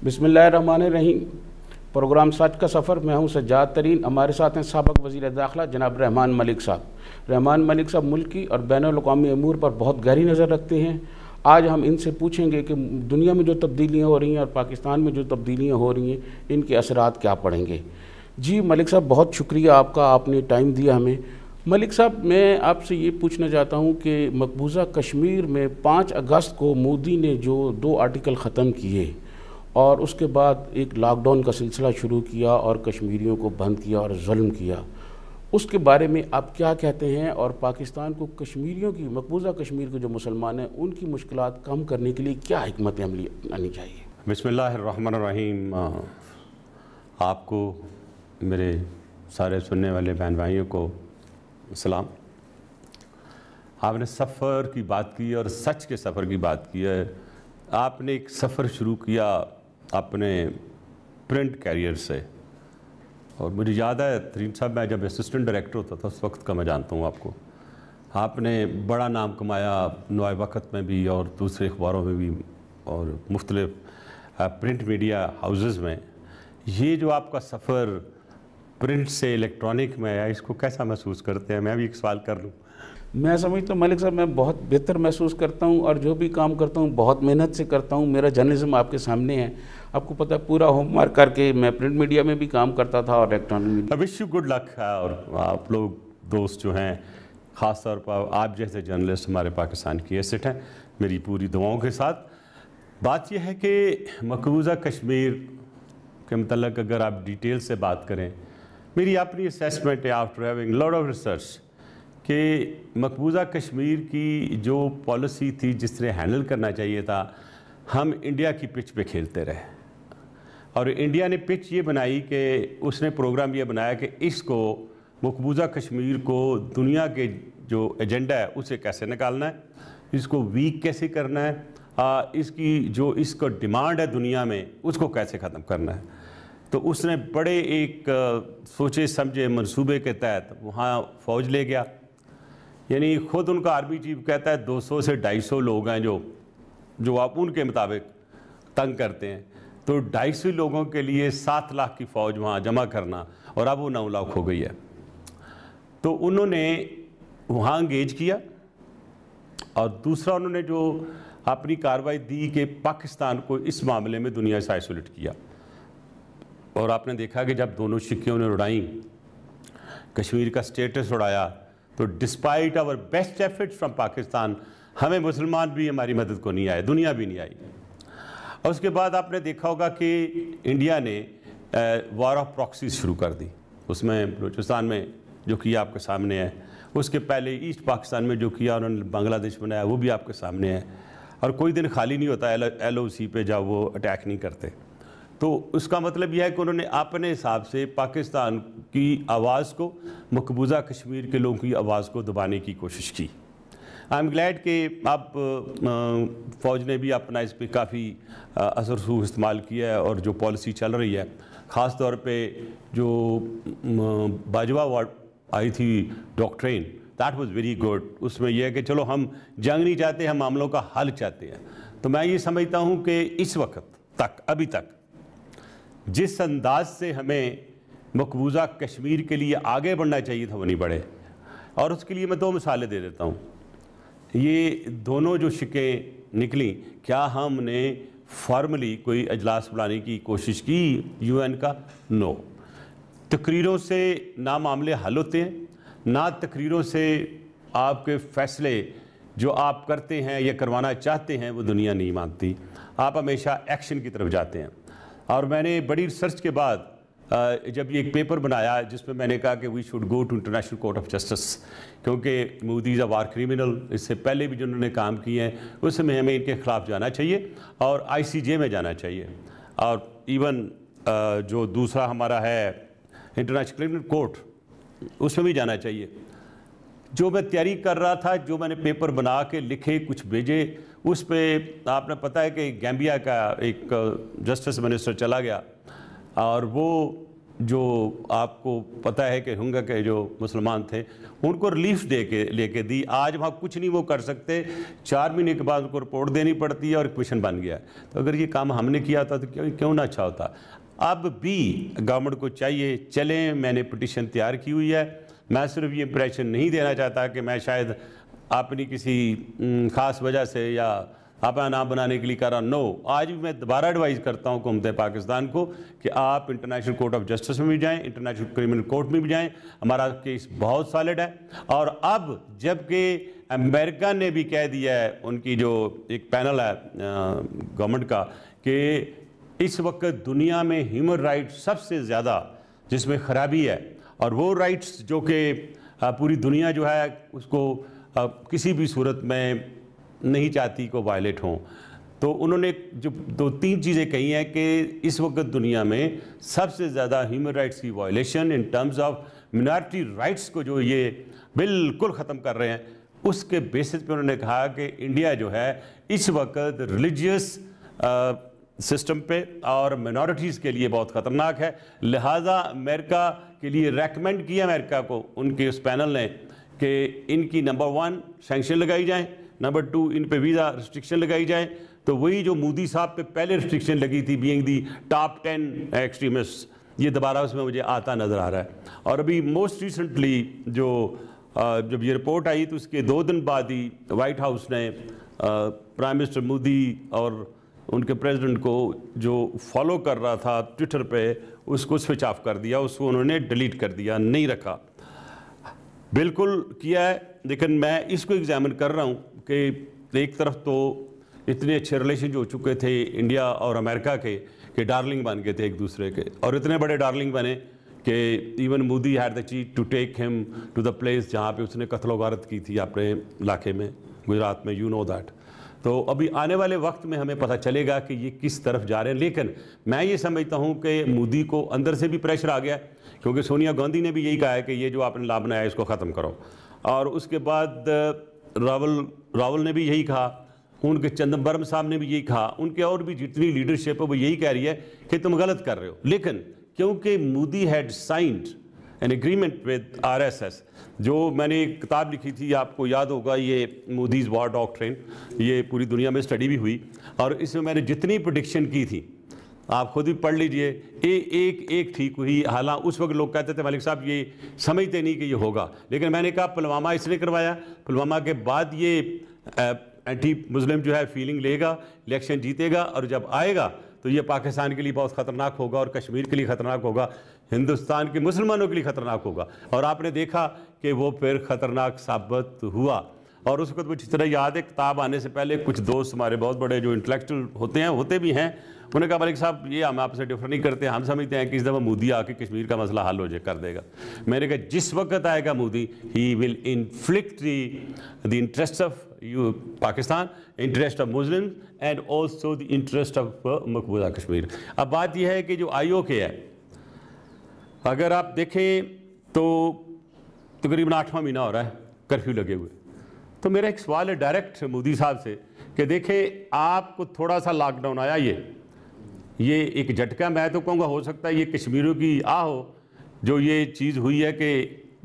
बिस्मिल्लाहिर्रहमानिर्रहीम। प्रोग्राम सच का सफ़र, मैं हूं सज्जाद तरीन। हमारे साथ हैं साबिक़ वज़ीर दाखिला जनाब रहमान मलिक साहब। रहमान मलिक साहब मुल्की और बैनुल-अक़वामी अमूर पर बहुत गहरी नज़र रखते हैं। आज हम इनसे पूछेंगे कि दुनिया में जो तब्दीलियाँ हो रही हैं और पाकिस्तान में जो तब्दीलियाँ हो रही हैं, इनके असरात क्या पड़ेंगे। जी मलिक साहब, बहुत शुक्रिया आपका, आपने टाइम दिया हमें। मलिक साहब, मैं आपसे ये पूछना चाहता हूँ कि मकबूजा कश्मीर में 5 अगस्त को मोदी ने जो 2 आर्टिकल ख़त्म किए और उसके बाद एक लॉकडाउन का सिलसिला शुरू किया और कश्मीरियों को बंद किया और जुल्म किया, उसके बारे में आप क्या कहते हैं? और पाकिस्तान को कश्मीरियों की, मकबूजा कश्मीर के जो मुसलमान हैं, उनकी मुश्किलात कम करने के लिए क्या हिकमत अमली अपनानी चाहिए? बिस्मिल्लाहिर्रहमानिर्रहीम। आपको, मेरे सारे सुनने वाले बहन भाइयों को सलाम। आपने सफ़र की बात की और सच के सफ़र की बात की है। आपने एक सफ़र शुरू किया अपने प्रिंट कैरियर से, और मुझे याद है तरीन साहब, मैं जब असिस्टेंट डायरेक्टर होता था उस वक्त का मैं जानता हूँ आपको। आपने बड़ा नाम कमाया नए वक्त में भी और दूसरे अखबारों में भी और मुख्तलिफ प्रिंट मीडिया हाउसेस में। ये जो आपका सफ़र प्रिंट से इलेक्ट्रॉनिक में आया, इसको कैसा महसूस करते हैं? मैं भी एक सवाल कर लूँ। मैं समझता हूँ मलिक साहब, मैं बहुत बेहतर महसूस करता हूँ और जो भी काम करता हूँ बहुत मेहनत से करता हूँ। मेरा जर्नलिज्म आपके सामने है, आपको पता है, पूरा होमवर्क करके मैं प्रिंट मीडिया में भी काम करता था और electronic media. Wish you good luck. और आप लोग दोस्त जो हैं, ख़ास तौर पर आप जैसे जर्नलिस्ट हमारे पाकिस्तान की एसेट हैं, मेरी पूरी दुआओं के साथ। बात यह है कि मकबूजा कश्मीर के मतलब अगर आप डिटेल से बात करें, मेरी अपनी असेसमेंट है after having lot of research कि मकबूजा कश्मीर की जो पॉलिसी थी, जिस तरह हैंडल करना चाहिए था, हम इंडिया की पिच पे खेलते रहे। और इंडिया ने पिच ये बनाई कि उसने प्रोग्राम ये बनाया कि इसको, मकबूजा कश्मीर को दुनिया के जो एजेंडा है उसे कैसे निकालना है, इसको वीक कैसे करना है, इसकी जो इसको डिमांड है दुनिया में उसको कैसे ख़त्म करना है। तो उसने बड़े एक सोचे समझे मंसूबे के तहत वहाँ फ़ौज ले गया। यानी ख़ुद उनका आर्मी चीफ कहता है 200 से 250 लोग हैं जो आप उनके मुताबिक तंग करते हैं। तो 250 लोगों के लिए 7 लाख की फ़ौज वहाँ जमा करना, और अब वो 9 लाख हो गई है। तो उन्होंने वहाँ इंगेज किया। और दूसरा, उन्होंने जो अपनी कार्रवाई दी कि पाकिस्तान को इस मामले में दुनिया से आइसोलेट किया। और आपने देखा कि जब दोनों शिक्कियों ने उड़ाई, कश्मीर का स्टेटस उड़ाया, तो despite our best efforts from Pakistan, हमें मुसलमान भी हमारी मदद को नहीं आए, दुनिया भी नहीं आई। और उसके बाद आपने देखा होगा कि इंडिया ने वॉर ऑफ प्रॉक्सीज शुरू कर दी। उसमें बलूचिस्तान में जो किया आपके सामने है, उसके पहले ईस्ट पाकिस्तान में जो किया उन्होंने बांग्लादेश बनाया, वो भी आपके सामने है। और कोई दिन खाली नहीं होता LOC पे जब वो अटैक नहीं करते। तो उसका मतलब यह है कि उन्होंने अपने हिसाब से पाकिस्तान की आवाज़ को, मकबूजा कश्मीर के लोगों की आवाज़ को दबाने की कोशिश की। आई एम ग्लैड कि अब फ़ौज ने भी अपना इस पर काफ़ी असरसूख इस्तेमाल किया है। और जो पॉलिसी चल रही है, ख़ास तौर पे जो बाजवा वार्ड आई थी doctrine, that was very good. उसमें यह है कि चलो हम जंग नहीं चाहते, हम मामलों का हल चाहते हैं। तो मैं ये समझता हूँ कि इस वक्त तक, अभी तक जिस अंदाज से हमें मकबूजा कश्मीर के लिए आगे बढ़ना चाहिए था वो नहीं बढ़े। और उसके लिए मैं 2 मिसालें दे देता हूँ। ये दोनों जो शिकें निकली, क्या हमने फॉर्मली कोई अजलास बुलाने की कोशिश की UN का? नो। तकरीरों से ना मामले हल होते हैं, ना तकरीरों से आपके फ़ैसले जो आप करते हैं या करवाना चाहते हैं वो दुनिया नहीं मानती। आप हमेशा एक्शन की तरफ जाते हैं। और मैंने बड़ी रिसर्च के बाद जब ये एक पेपर बनाया जिसमें मैंने कहा कि we should go to International Court of Justice, क्योंकि Modi is a war criminal, इससे पहले भी जो उन्होंने काम किए हैं उसमें हमें इनके ख़िलाफ़ जाना चाहिए और ICJ में जाना चाहिए। और इवन जो दूसरा हमारा है इंटरनेशनल क्रिमिनल कोर्ट, उसमें भी जाना चाहिए। जो मैं तैयारी कर रहा था, जो मैंने पेपर बना के लिखे, कुछ भेजे, उस पर आपने पता है कि गैम्बिया का एक जस्टिस मिनिस्टर चला गया और वो जो आपको पता है कि हुंगा के जो मुसलमान थे उनको रिलीफ लेके दी। आज वहाँ कुछ नहीं वो कर सकते, 4 महीने के बाद उनको रिपोर्ट देनी पड़ती है और क्वेश्चन बन गया। तो अगर ये काम हमने किया था तो क्यों ना अच्छा होता। अब भी गवर्नमेंट को चाहिए, चलें, मैंने पिटीशन तैयार की हुई है। मैं सिर्फ ये इंप्रेशन नहीं देना चाहता कि मैं शायद अपनी किसी ख़ास वजह से या अपना नाम बनाने के लिए कर रहा। नो, आज भी मैं दोबारा एडवाइस करता हूँ हुकूमत पाकिस्तान को कि आप इंटरनेशनल कोर्ट ऑफ जस्टिस में भी जाएं, इंटरनेशनल क्रिमिनल कोर्ट में भी जाएं। हमारा केस बहुत सॉलिड है। और अब जबकि अमेरिका ने भी कह दिया है, उनकी जो एक पैनल है गवर्नमेंट का, कि इस वक्त दुनिया में ह्यूमन राइट्स सबसे ज़्यादा जिसमें ख़राबी है, और वो राइट्स जो कि पूरी दुनिया जो है उसको किसी भी सूरत में नहीं चाहती को वायलेट हों। तो उन्होंने जो 2-3 चीज़ें कही हैं कि इस वक्त दुनिया में सबसे ज़्यादा ह्यूमन राइट्स की violation in terms of minority rights को जो ये बिल्कुल ख़त्म कर रहे हैं, उसके बेसिस पे उन्होंने कहा कि इंडिया जो है इस वक्त रिलीजियस सिस्टम पे और मिनॉरिटीज़ के लिए बहुत ख़तरनाक है। लिहाजा अमेरिका के लिए रेकमेंड किया अमेरिका को उनके उस पैनल ने कि इनकी नंबर 1 सैंक्शन लगाई जाए, नंबर 2 इन पे वीज़ा रिस्ट्रिक्शन लगाई जाए। तो वही जो मोदी साहब पे पहले रिस्ट्रिक्शन लगी थी, बीइंग दी टॉप 10 एक्सट्रीमिस्ट, ये दोबारा उसमें मुझे आता नज़र आ रहा है। और अभी मोस्ट रिसेंटली जब ये रिपोर्ट आई तो उसके 2 दिन बाद ही वाइट हाउस ने प्राइम मिनिस्टर मोदी और उनके प्रेसिडेंट को जो फॉलो कर रहा था ट्विटर पे, उसको स्विच ऑफ कर दिया, उसको उन्होंने डिलीट कर दिया, नहीं रखा। बिल्कुल किया है, लेकिन मैं इसको एग्जामिन कर रहा हूँ कि एक तरफ तो इतने अच्छे रिलेशन जो हो चुके थे इंडिया और अमेरिका के कि डार्लिंग बन गए थे एक दूसरे के, और इतने बड़े डार्लिंग बने कि even Modi had the cheek to take him to the place जहाँ पे उसने कत्ल वारत की थी अपने इलाके में, गुजरात में, यू नो दैट। तो अभी आने वाले वक्त में हमें पता चलेगा कि ये किस तरफ जा रहे हैं। लेकिन मैं ये समझता हूँ कि मोदी को अंदर से भी प्रेशर आ गया, क्योंकि सोनिया गांधी ने भी यही कहा है कि ये जो आपने ला बनाया है इसको ख़त्म करो। और उसके बाद रावल ने भी यही कहा, उनके चिदंबरम साहब ने भी यही कहा, उनके और भी जितनी लीडरशिप है वो यही कह रही है कि तुम गलत कर रहे हो। लेकिन क्योंकि Modi had signed an agreement with RSS, जो मैंने एक किताब लिखी थी, आपको याद होगा, ये मोदीज़ वॉर डॉक्ट्रिन, ये पूरी दुनिया में स्टडी भी हुई, और इसमें मैंने जितनी प्रेडिक्शन की थी आप खुद भी पढ़ लीजिए, एक ठीक हुई। हालांकि उस वक्त लोग कहते थे मलिक साहब ये समझते नहीं कि ये होगा, लेकिन मैंने कहा पुलवामा इसने करवाया, पुलवामा के बाद ये एंटी मुस्लिम जो है फीलिंग लेगा, इलेक्शन जीतेगा, और जब आएगा तो ये पाकिस्तान के लिए बहुत ख़तरनाक होगा, और कश्मीर के लिए ख़तरनाक होगा, हिंदुस्तान के मुसलमानों के लिए ख़तरनाक होगा। और आपने देखा कि वो फिर ख़तरनाक साबित हुआ। और उस वक्त मुझे इस तरह याद है, किताब आने से पहले कुछ दोस्त हमारे बहुत बड़े जो इंटेलेक्चुअल होते भी हैं, उन्होंने कहा मलिक साहब ये हम आपसे डिफर नहीं करते, हम समझते हैं कि इस दफ़ा मोदी आके कश्मीर का मसला हल हो जाए, कर देगा। मैंने कहा जिस वक्त आएगा Modi, he will inflict the interest of Pakistan, interest of Muslim, and also the interest of मकबूजा कश्मीर। अब बात यह है कि जो IOK है, अगर आप देखें तो तकरीबन 8वां महीना हो रहा है कर्फ्यू लगे हुए। तो मेरा एक सवाल है डायरेक्ट मोदी साहब से कि देखें आपको थोड़ा सा लॉकडाउन आया, ये एक झटका, मैं तो कहूँगा हो सकता है ये कश्मीरियों की हो जो ये चीज़ हुई है कि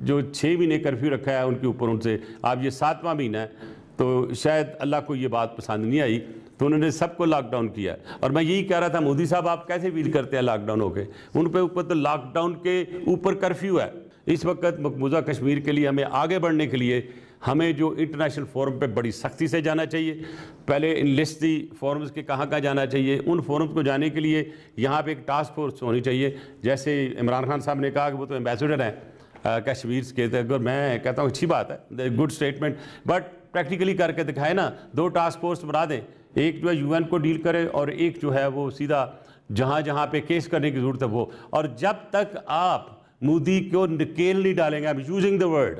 जो 6 महीने कर्फ्यू रखा है उनके ऊपर, उनसे अब ये 7वां महीना है, तो शायद अल्लाह को ये बात पसंद नहीं आई, तो उन्होंने सबको लॉकडाउन किया। और मैं यही कह रहा था मोदी साहब आप कैसे फील करते हैं लॉकडाउन हो के, उन पे ऊपर तो लॉकडाउन के ऊपर कर्फ्यू है। इस वक्त मकबूजा कश्मीर के लिए हमें आगे बढ़ने के लिए हमें जो इंटरनेशनल फोरम पे बड़ी सख्ती से जाना चाहिए। पहले इन लिस्ट दी फोरम्स के कहाँ जाना चाहिए, उन फोरम्स को जाने के लिए यहाँ पे एक टास्क फोर्स होनी चाहिए। जैसे इमरान खान साहब ने कहा कि वो तो एम्बेसडर हैं कश्मीर के, तो अगर मैं कहता हूँ अच्छी बात है, गुड स्टेटमेंट, बट प्रैक्टिकली करके दिखाए ना। 2 टास्क फोर्स बना दें, एक जो है UN को डील करे और एक जो है वो सीधा जहाँ जहाँ पे केस करने की ज़रूरत है वो। और जब तक आप मोदी को नकेल नहीं डालेंगे, I am using the word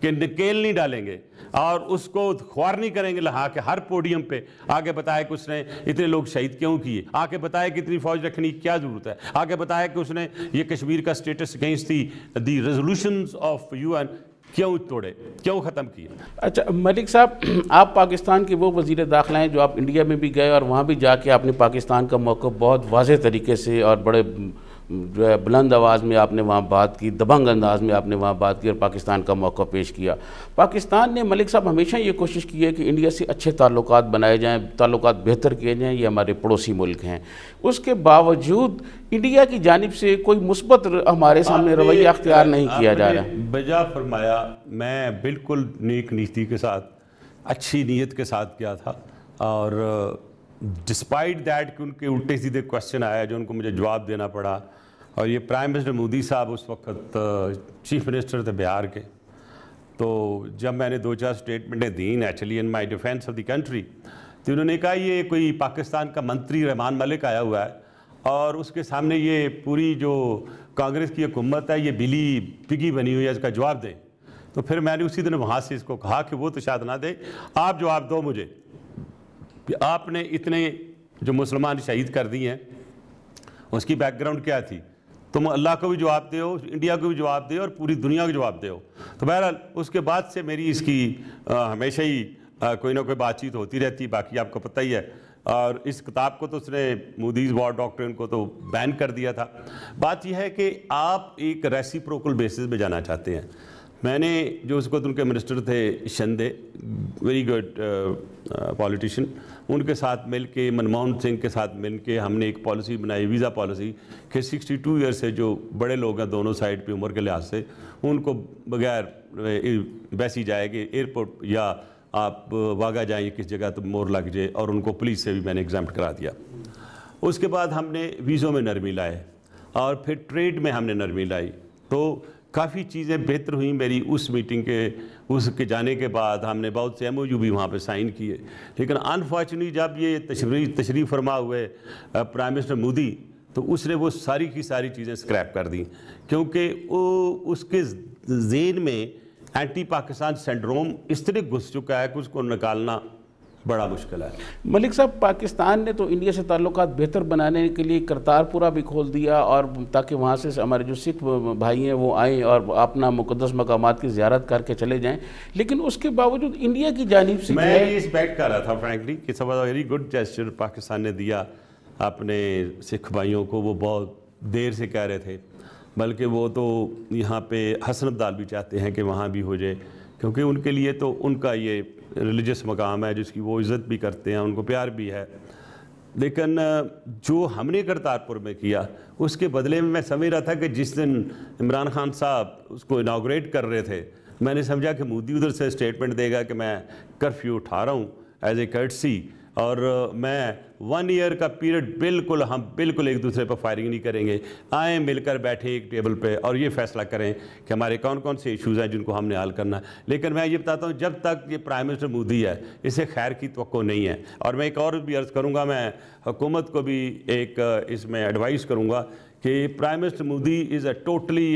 कि नकेल नहीं डालेंगे और उसको ख्वार नहीं करेंगे, लहा के हर पोडियम पे आगे बताया कि उसने इतने लोग शहीद क्यों किए, आके बताया कि इतनी फौज रखने की क्या ज़रूरत है, आगे बताया कि उसने ये कश्मीर का status against the resolutions of UN क्यों तोड़े, क्यों ख़त्म किए। अच्छा मलिक साहब, आप पाकिस्तान के वो वज़ीर दाखिला हैं जो आप इंडिया में भी गए और वहाँ भी जाके आपने पाकिस्तान का मौक़िफ़ बहुत वाज़ेह तरीके से और बड़े जो है बुलंद आवाज़ में आपने वहाँ बात की, दबंग अंदाज में आपने वहाँ बात की और पाकिस्तान का मौका पेश किया। पाकिस्तान ने मलिक साहब हमेशा ये कोशिश की है कि इंडिया से अच्छे ताल्लुकात बनाए जाएँ, ताल्लुकात बेहतर किए जाएँ, ये हमारे पड़ोसी मुल्क हैं। उसके बावजूद इंडिया की जानिब से कोई मुस्बत हमारे सामने रवैया अख्तियार नहीं किया जा रहा है। बजा फरमाया, मैं बिल्कुल नेक नीति के साथ, अच्छी नीयत के साथ किया था, और डिस्पाइट दैट कि उनके उल्टे सीधे क्वेश्चन आया जो उनको मुझे जवाब देना पड़ा। और ये प्राइम मिनिस्टर मोदी साहब उस वक्त चीफ मिनिस्टर थे बिहार के, तो जब मैंने 2-4 स्टेटमेंटें दी naturally in my defence of the country, तो उन्होंने कहा ये कोई पाकिस्तान का मंत्री रहमान मलिक आया हुआ है और उसके सामने ये पूरी जो कांग्रेस की हुकूमत है ये बिली पिगी बनी हुई है, इसका जवाब दें। तो फिर मैंने उसी दिन वहाँ से इसको कहा कि वो तो शायद ना दे, आप जवाब दो मुझे कि आपने इतने जो मुसलमान शहीद कर दिए हैं उसकी बैकग्राउंड क्या थी। तुम अल्लाह को भी जवाब दो, इंडिया को भी जवाब दो और पूरी दुनिया को जवाब दो। तो बहरहाल उसके बाद से मेरी इसकी हमेशा ही कोई ना कोई बातचीत होती रहती, बाकी आपको पता ही है। और इस किताब को तो उसने मूडीज़ वॉर डॉक्ट्रिन को तो बैन कर दिया था। बात यह है कि आप एक रेसिप्रोकल बेसिस में जाना चाहते हैं। मैंने जो उसको उनके मिनिस्टर थे शिंदे, वेरी गुड पॉलिटिशियन, उनके साथ मिल के, मनमोहन सिंह के साथ मिल के हमने एक पॉलिसी बनाई, वीज़ा पॉलिसी, कि 62 ईयर से जो बड़े लोग हैं दोनों साइड पे उम्र के लिहाज से, उनको बगैर वैसी जाए कि एयरपोर्ट या आप वागा जाएँ किस जगह तो मोर लग जाए, और उनको पुलिस से भी मैंने एग्जाम्प्ट करा दिया। उसके बाद हमने वीज़ों में नरमी लाए और फिर ट्रेड में हमने नरमी लाई, तो काफ़ी चीज़ें बेहतर हुई मेरी उस मीटिंग के उसके जाने के बाद। हमने बहुत से MOU भी वहाँ पे साइन किए, लेकिन अनफॉर्चुनेटली जब ये तशरीफ़ फरमा हुए प्राइम मिनिस्टर मोदी, तो उसने वो सारी की सारी चीज़ें स्क्रैप कर दी, क्योंकि वो उसके ज़हन में एंटी पाकिस्तान सिंड्रोम इस तरह घुस चुका है कि उसको निकालना बड़ा मुश्किल है। मलिक साहब, पाकिस्तान ने तो इंडिया से ताल्लुकात बेहतर बनाने के लिए करतारपुरा भी खोल दिया, और ताकि वहाँ से हमारे जो सिख भाई हैं वो आएँ और अपना मुक़द्दस मकामात की ज़ियारत करके चले जाएं, लेकिन उसके बावजूद इंडिया की जानिब से मैं ये एक्सपेक्ट कर रहा था फ्रैंकली कि सब वेरी गुड जेस्चर पाकिस्तान ने दिया अपने सिख भाइयों को। वो बहुत देर से कह रहे थे, बल्कि वो तो यहाँ पे हसन अब्दाल भी चाहते हैं कि वहाँ भी हो जाए, क्योंकि उनके लिए तो उनका ये रिलीजियस मकाम है जिसकी वो इज़्ज़त भी करते हैं, उनको प्यार भी है। लेकिन जो हमने करतारपुर में किया उसके बदले में मैं समझ रहा था कि जिस दिन इमरान खान साहब उसको इनाग्रेट कर रहे थे, मैंने समझा कि मोदी उधर से स्टेटमेंट देगा कि मैं कर्फ्यू उठा रहा हूँ एज ए कर्टसी, और मैं 1 ईयर का पीरियड हम बिल्कुल एक दूसरे पर फायरिंग नहीं करेंगे, आए मिलकर बैठे एक टेबल पे और ये फैसला करें कि हमारे कौन कौन से इश्यूज़ हैं जिनको हमने हल करना है। लेकिन मैं ये बताता हूँ, जब तक ये प्राइम मिनिस्टर मोदी है इसे खैर की तवक्को नहीं है। और मैं एक और भी अर्ज़ करूँगा, मैं हुकूमत को भी एक इसमें एडवाइस करूँगा कि prime minister Modi is a totally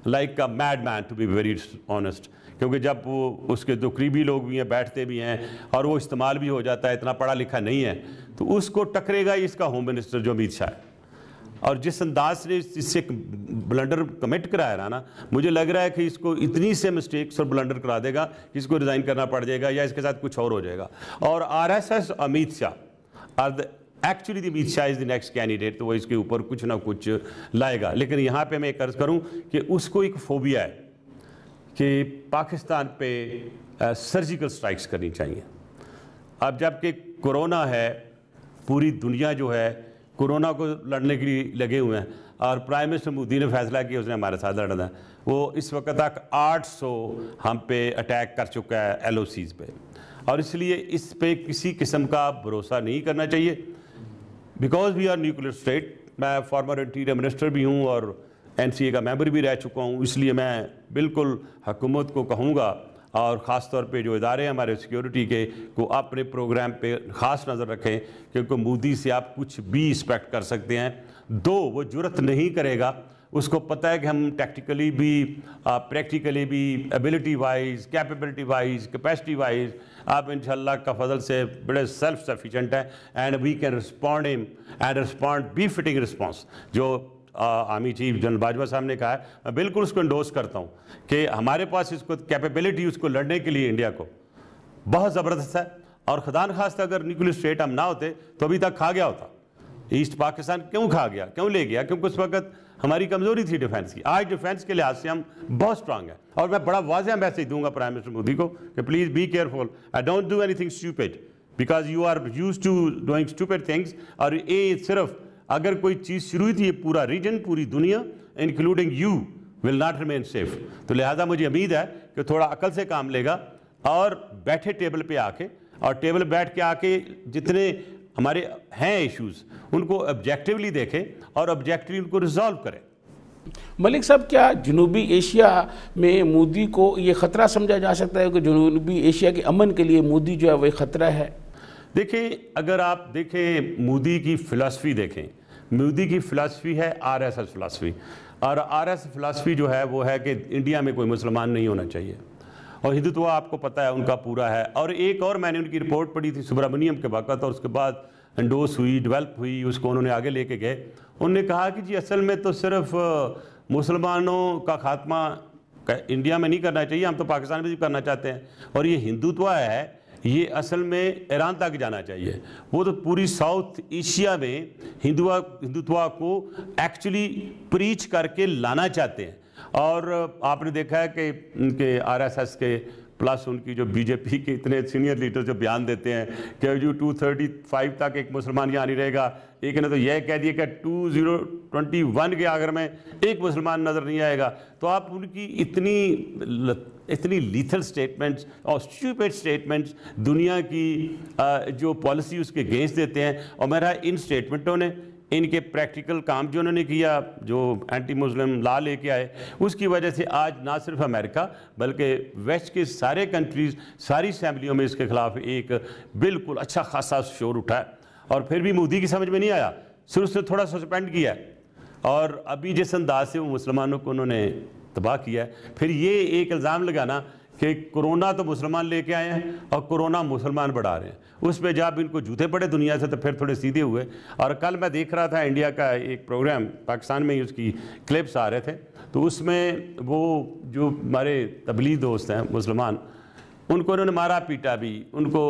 like a mad man, to be very honest, क्योंकि जब वो उसके जो करीबी लोग भी हैं, बैठते भी हैं और वो इस्तेमाल भी हो जाता है, इतना पढ़ा लिखा नहीं है, तो उसको टकरेगा ही इसका होम मिनिस्टर जो अमित शाह है। और जिस अंदाज से इससे ब्लंडर कमिट कराया रहा ना, मुझे लग रहा है कि इसको इतनी से मिस्टेक्स और ब्लंडर करा देगा कि इसको रिज़ाइन करना पड़ जाएगा या इसके साथ कुछ और हो जाएगा। और RSS अमित शाह और actually Amit Shah is the next candidate, तो वो इसके ऊपर कुछ ना कुछ लाएगा। लेकिन यहाँ पे मैं एक अर्ज़ करूँ कि उसको एक फोबिया है कि पाकिस्तान पे सर्जिकल स्ट्राइक्स करनी चाहिए। अब जबकि कोरोना है, पूरी दुनिया जो है कोरोना को लड़ने के लिए लगे हुए हैं, और प्राइम मिनिस्टर मोदी ने फैसला किया उसने हमारे साथ लड़ना है। वो इस वक्त तक 800 हम पे अटैक कर चुका है LOCs पे, और इसलिए इस पे किसी किस्म का भरोसा नहीं करना चाहिए, because we are nuclear state. मैं फॉर्मर इंटीरियर मिनिस्टर भी हूँ और NCA का मेंबर भी रह चुका हूँ, इसलिए मैं बिल्कुल हुकूमत को कहूँगा, और ख़ास तौर पे जो इदारे हैं हमारे सिक्योरिटी के, को अपने प्रोग्राम पे ख़ास नज़र रखें, क्योंकि मोदी से आप कुछ भी एक्सपेक्ट कर सकते हैं। दो, वो जुर्रत नहीं करेगा, उसको पता है कि हम टैक्टिकली भी, प्रैक्टिकली भी, ability wise, capability wise, capacity wise आप इंशाल्लाह का फजल से बड़े सेल्फ सफिशेंट हैं, and we can respond him and respond be fitting response. जो आर्मी चीफ जनरल बाजवा साहब ने कहा है, मैं बिल्कुल उसको इंडोर्स करता हूँ कि हमारे पास इसको कैपेबिलिटी उसको लड़ने के लिए इंडिया को बहुत ज़बरदस्त है। और खुदा न खास्ता अगर न्यूक्लियर स्टेट हम ना होते तो अभी तक खा गया होता। ईस्ट पाकिस्तान क्यों खा गया, क्यों ले गया? क्योंकि उस वक्त हमारी कमज़ोरी थी डिफेंस की। आज डिफेंस के लिहाज से हम बहुत स्ट्रांग हैं। और मैं बड़ा वाज़ेह मैसेज दूंगा प्राइम मिनिस्टर मोदी को कि please be careful, I don't do anything stupid because you are used to doing stupid things. और ये सिर्फ अगर कोई चीज़ शुरू हुई थी, ये पूरा रीजन, पूरी दुनिया including you will not remain safe. तो लिहाजा मुझे उम्मीद है कि थोड़ा अकल से काम लेगा और बैठे टेबल पे आके, और टेबल बैठ के आके जितने हमारे हैं इश्यूज उनको ऑब्जेक्टिवली देखें और ऑब्जेक्टिवली उनको रिजॉल्व करें। मलिक साहब, क्या जनूबी एशिया में मोदी को ये ख़तरा समझा जा सकता है कि जनूबी एशिया के अमन के लिए मोदी जो है वही ख़तरा है? देखिए, अगर आप देखें मोदी की फ़िलासफ़ी देखें, मोदी की फ़िलासफ़ी है आरएसएस फ़िलासफ़ी। और आरएसएस फ़िलासफ़ी जो है वो है कि इंडिया में कोई मुसलमान नहीं होना चाहिए, और हिंदुत्व आपको पता है उनका पूरा है। और एक और मैंने उनकी रिपोर्ट पढ़ी थी सुब्रमण्यम के वक़्त, और उसके बाद एंडोस हुई, डेवलप हुई, उसको उन्होंने आगे लेके गए। उन्होंने कहा कि जी असल में तो सिर्फ मुसलमानों का खात्मा इंडिया में नहीं करना चाहिए, हम तो पाकिस्तान में भी करना चाहते हैं। और ये हिंदुत्व है, ये असल में ईरान तक जाना चाहिए। वो तो पूरी साउथ एशिया में हिंदुत्व को एक्चुअली प्रीच करके लाना चाहते हैं। और आपने देखा है कि उनके आरएसएस के प्लस उनकी जो बीजेपी के इतने सीनियर लीडर जो बयान देते हैं कि जो 235 तक एक मुसलमान यहाँ नहीं रहेगा। एक ने तो यह कह दिया कि 2021 के आखिर में एक मुसलमान नज़र नहीं आएगा। तो आप उनकी इतनी लीथल स्टेटमेंट्स और स्टूपिड स्टेटमेंट्स दुनिया की जो पॉलिसी उसके अगेंस्ट देते हैं। और मेरा इन स्टेटमेंटों ने, इनके प्रैक्टिकल काम जो उन्होंने किया, जो एंटी मुस्लिम लॉ लेके आए, उसकी वजह से आज ना सिर्फ अमेरिका बल्कि वेस्ट के सारे कंट्रीज़, सारी असम्बलियों में इसके खिलाफ एक बिल्कुल अच्छा खासा शोर उठा है। और फिर भी मोदी की समझ में नहीं आया, सिर्फ उसने थोड़ा सस्पेंड किया है। और अभी जिस अंदाज से वो मुसलमानों को उन्होंने तबाह किया है, फिर ये एक इल्ज़ाम लगाना कि कोरोना तो मुसलमान लेके आए हैं और कोरोना मुसलमान बढ़ा रहे हैं, उस पर जब इनको जूते पड़े दुनिया से तो फिर थोड़े सीधे हुए। और कल मैं देख रहा था इंडिया का एक प्रोग्राम, पाकिस्तान में ही उसकी क्लिप्स आ रहे थे, तो उसमें वो जो हमारे तबलीग दोस्त हैं मुसलमान, उनको उन्होंने मारा पीटा भी, उनको